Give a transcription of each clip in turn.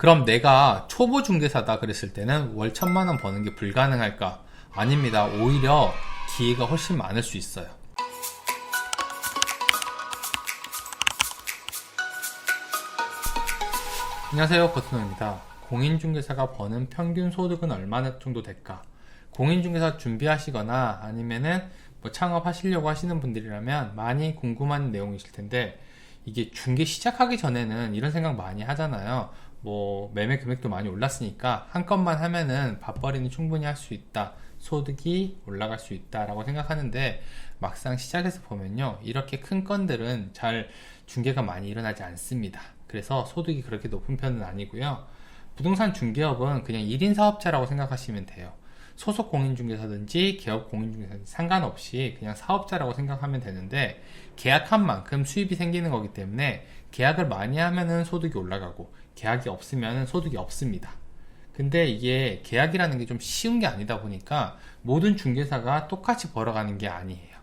그럼 내가 초보 중개사다 그랬을 때는 월 1,000만원 버는 게 불가능할까? 아닙니다. 오히려 기회가 훨씬 많을 수 있어요. 안녕하세요, 거트노입니다. 공인중개사가 버는 평균 소득은 얼마나 정도 될까? 공인중개사 준비하시거나 아니면은 창업하시려고 하시는 분들이라면 많이 궁금한 내용이실 텐데, 이게 중개 시작하기 전에는 이런 생각 많이 하잖아요. 매매 금액도 많이 올랐으니까 한 건만 하면은 밥벌이는 충분히 할 수 있다, 소득이 올라갈 수 있다 라고 생각하는데, 막상 시작해서 보면요, 이렇게 큰 건들은 잘 중개가 많이 일어나지 않습니다. 그래서 소득이 그렇게 높은 편은 아니고요. 부동산 중개업은 그냥 1인 사업자라고 생각하시면 돼요. 소속 공인중개사든지 개업 공인중개사든지 상관없이 그냥 사업자라고 생각하면 되는데, 계약한 만큼 수입이 생기는 거기 때문에 계약을 많이 하면은 소득이 올라가고 계약이 없으면 소득이 없습니다. 근데 이게 계약이라는 게 좀 쉬운 게 아니다 보니까 모든 중개사가 똑같이 벌어가는 게 아니에요.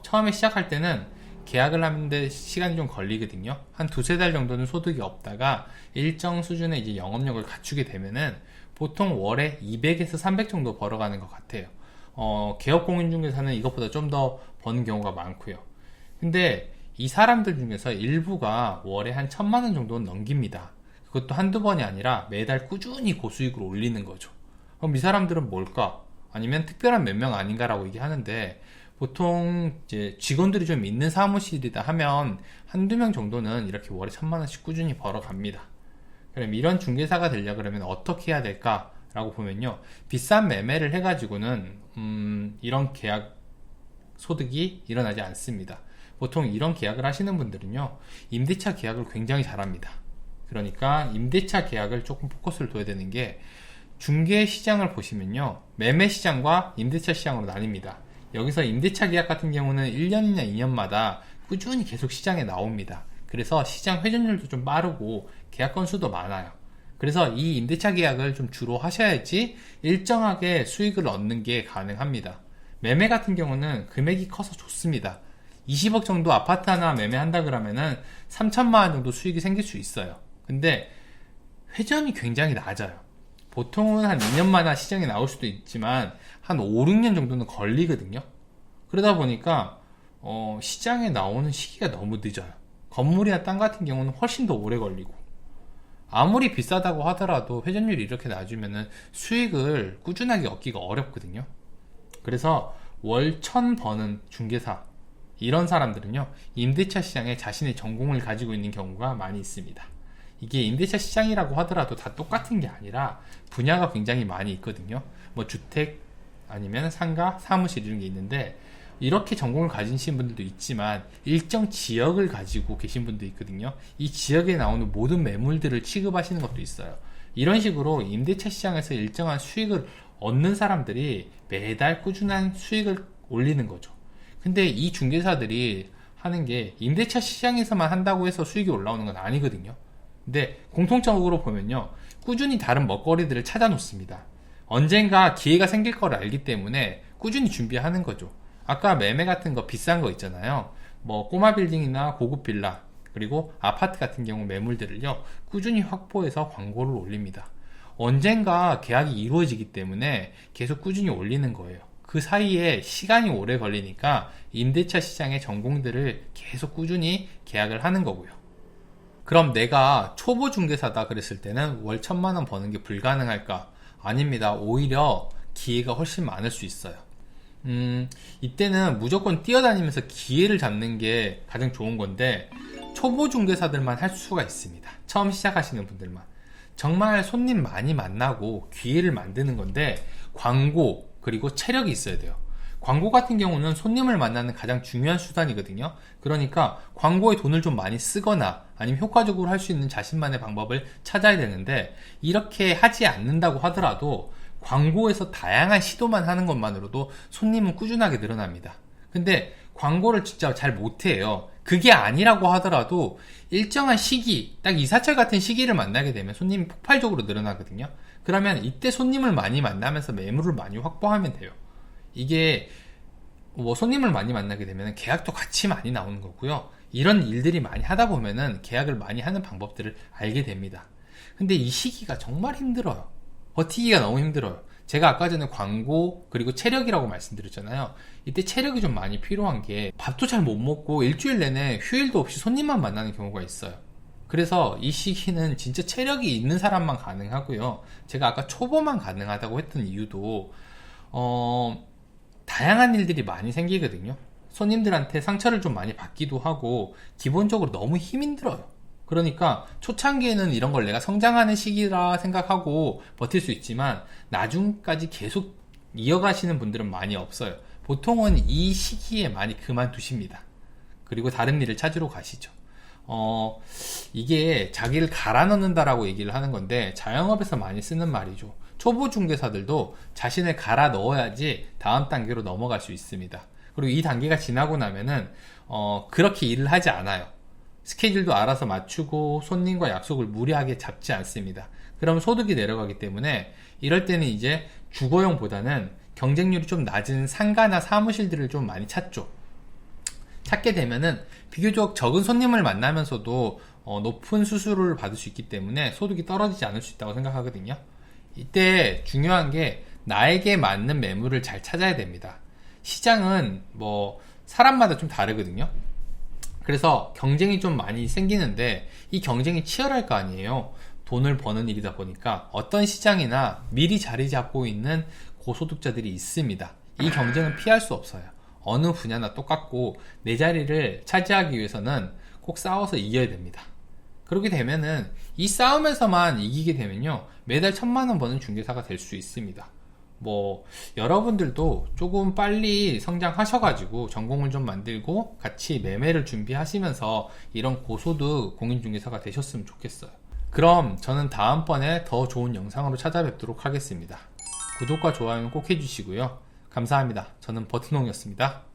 처음에 시작할 때는 계약을 하는데 시간이 좀 걸리거든요. 한 두세 달 정도는 소득이 없다가 일정 수준의 이제 영업력을 갖추게 되면은 보통 월에 200에서 300 정도 벌어가는 것 같아요. 개업 공인중개사는 이것보다 좀 더 버는 경우가 많고요. 근데 이 사람들 중에서 일부가 월에 한 1,000만원 정도는 넘깁니다. 그것도 한두 번이 아니라 매달 꾸준히 고수익을 올리는 거죠. 그럼 이 사람들은 뭘까? 아니면 특별한 몇 명 아닌가라고 얘기하는데, 보통 이제 직원들이 좀 있는 사무실이다 하면 한두 명 정도는 이렇게 월에 1,000만원씩 꾸준히 벌어갑니다. 그럼 이런 중개사가 되려고 그러면 어떻게 해야 될까? 라고 보면요, 비싼 매매를 해가지고는 이런 계약 소득이 일어나지 않습니다. 보통 이런 계약을 하시는 분들은요, 임대차 계약을 굉장히 잘합니다. 그러니까 임대차 계약을 조금 포커스를 둬야 되는 게, 중개 시장을 보시면요, 매매 시장과 임대차 시장으로 나뉩니다. 여기서 임대차 계약 같은 경우는 1년이나 2년마다 꾸준히 계속 시장에 나옵니다. 그래서 시장 회전율도 좀 빠르고 계약 건수도 많아요. 그래서 이 임대차 계약을 좀 주로 하셔야지 일정하게 수익을 얻는 게 가능합니다. 매매 같은 경우는 금액이 커서 좋습니다. 20억 정도 아파트 하나 매매한다 그러면은 3,000만 원 정도 수익이 생길 수 있어요. 근데 회전이 굉장히 낮아요. 보통은 한 2년마다 시장에 나올 수도 있지만 한 5, 6년 정도는 걸리거든요. 그러다 보니까 시장에 나오는 시기가 너무 늦어요. 건물이나 땅 같은 경우는 훨씬 더 오래 걸리고, 아무리 비싸다고 하더라도 회전율이 이렇게 낮으면은 수익을 꾸준하게 얻기가 어렵거든요. 그래서 월 1,000 버는 중개사, 이런 사람들은요, 임대차 시장에 자신의 전공을 가지고 있는 경우가 많이 있습니다. 이게 임대차 시장이라고 하더라도 다 똑같은 게 아니라 분야가 굉장히 많이 있거든요. 주택 아니면 상가, 사무실 이런 게 있는데, 이렇게 전공을 가지신 분들도 있지만 일정 지역을 가지고 계신 분도 있거든요. 이 지역에 나오는 모든 매물들을 취급하시는 것도 있어요. 이런 식으로 임대차 시장에서 일정한 수익을 얻는 사람들이 매달 꾸준한 수익을 올리는 거죠. 근데 이 중개사들이 하는 게 임대차 시장에서만 한다고 해서 수익이 올라오는 건 아니거든요. 근데 공통적으로 보면요, 꾸준히 다른 먹거리들을 찾아 놓습니다. 언젠가 기회가 생길 걸 알기 때문에 꾸준히 준비하는 거죠. 아까 매매 같은 거 비싼 거 있잖아요. 꼬마 빌딩이나 고급 빌라, 그리고 아파트 같은 경우 매물들을요, 꾸준히 확보해서 광고를 올립니다. 언젠가 계약이 이루어지기 때문에 계속 꾸준히 올리는 거예요. 그 사이에 시간이 오래 걸리니까 임대차 시장의 전공들을 계속 꾸준히 계약을 하는 거고요. 그럼 내가 초보 중개사다 그랬을 때는 월 1,000만원 버는 게 불가능할까? 아닙니다. 오히려 기회가 훨씬 많을 수 있어요. 이때는 무조건 뛰어다니면서 기회를 잡는 게 가장 좋은 건데, 초보 중개사들만 할 수가 있습니다. 처음 시작하시는 분들만. 정말 손님 많이 만나고 기회를 만드는 건데, 광고 그리고 체력이 있어야 돼요. 광고 같은 경우는 손님을 만나는 가장 중요한 수단이거든요. 그러니까 광고에 돈을 좀 많이 쓰거나 아니면 효과적으로 할 수 있는 자신만의 방법을 찾아야 되는데, 이렇게 하지 않는다고 하더라도 광고에서 다양한 시도만 하는 것만으로도 손님은 꾸준하게 늘어납니다. 근데 광고를 진짜 잘 못해요. 그게 아니라고 하더라도 일정한 시기, 딱 이사철 같은 시기를 만나게 되면 손님이 폭발적으로 늘어나거든요. 그러면 이때 손님을 많이 만나면서 매물을 많이 확보하면 돼요. 이게 손님을 많이 만나게 되면 계약도 같이 많이 나오는 거고요. 이런 일들이 많이 하다 보면은 계약을 많이 하는 방법들을 알게 됩니다. 근데 이 시기가 정말 힘들어요. 버티기가 너무 힘들어요. 제가 아까 전에 광고 그리고 체력이라고 말씀드렸잖아요. 이때 체력이 좀 많이 필요한 게 밥도 잘 못 먹고 일주일 내내 휴일도 없이 손님만 만나는 경우가 있어요. 그래서 이 시기는 진짜 체력이 있는 사람만 가능하고요. 제가 아까 초보만 가능하다고 했던 이유도 다양한 일들이 많이 생기거든요. 손님들한테 상처를 좀 많이 받기도 하고 기본적으로 너무 힘들어요. 그러니까 초창기에는 이런 걸 내가 성장하는 시기라 생각하고 버틸 수 있지만 나중까지 계속 이어가시는 분들은 많이 없어요. 보통은 이 시기에 많이 그만두십니다. 그리고 다른 일을 찾으러 가시죠. 이게 자기를 갈아 넣는다라고 얘기를 하는 건데 자영업에서 많이 쓰는 말이죠. 초보 중개사들도 자신을 갈아 넣어야지 다음 단계로 넘어갈 수 있습니다. 그리고 이 단계가 지나고 나면은 그렇게 일을 하지 않아요. 스케줄도 알아서 맞추고 손님과 약속을 무리하게 잡지 않습니다. 그럼 소득이 내려가기 때문에 이럴 때는 이제 주거용보다는 경쟁률이 좀 낮은 상가나 사무실들을 좀 많이 찾죠. 찾게 되면은 비교적 적은 손님을 만나면서도 높은 수수료를 받을 수 있기 때문에 소득이 떨어지지 않을 수 있다고 생각하거든요. 이때 중요한 게 나에게 맞는 매물을 잘 찾아야 됩니다. 시장은 사람마다 좀 다르거든요. 그래서 경쟁이 좀 많이 생기는데 이 경쟁이 치열할 거 아니에요. 돈을 버는 일이다 보니까 어떤 시장이나 미리 자리 잡고 있는 고소득자들이 있습니다. 이 경쟁은 피할 수 없어요. 어느 분야나 똑같고 내 자리를 차지하기 위해서는 꼭 싸워서 이겨야 됩니다. 그렇게 되면은 이 싸움에서만 이기게 되면요 매달 1,000만 원 버는 중개사가 될 수 있습니다. 여러분들도 조금 빨리 성장하셔가지고 전공을 좀 만들고 같이 매매를 준비하시면서 이런 고소득 공인중개사가 되셨으면 좋겠어요. 그럼 저는 다음번에 더 좋은 영상으로 찾아뵙도록 하겠습니다. 구독과 좋아요는 꼭 해주시고요. 감사합니다. 저는 버튼홍이었습니다.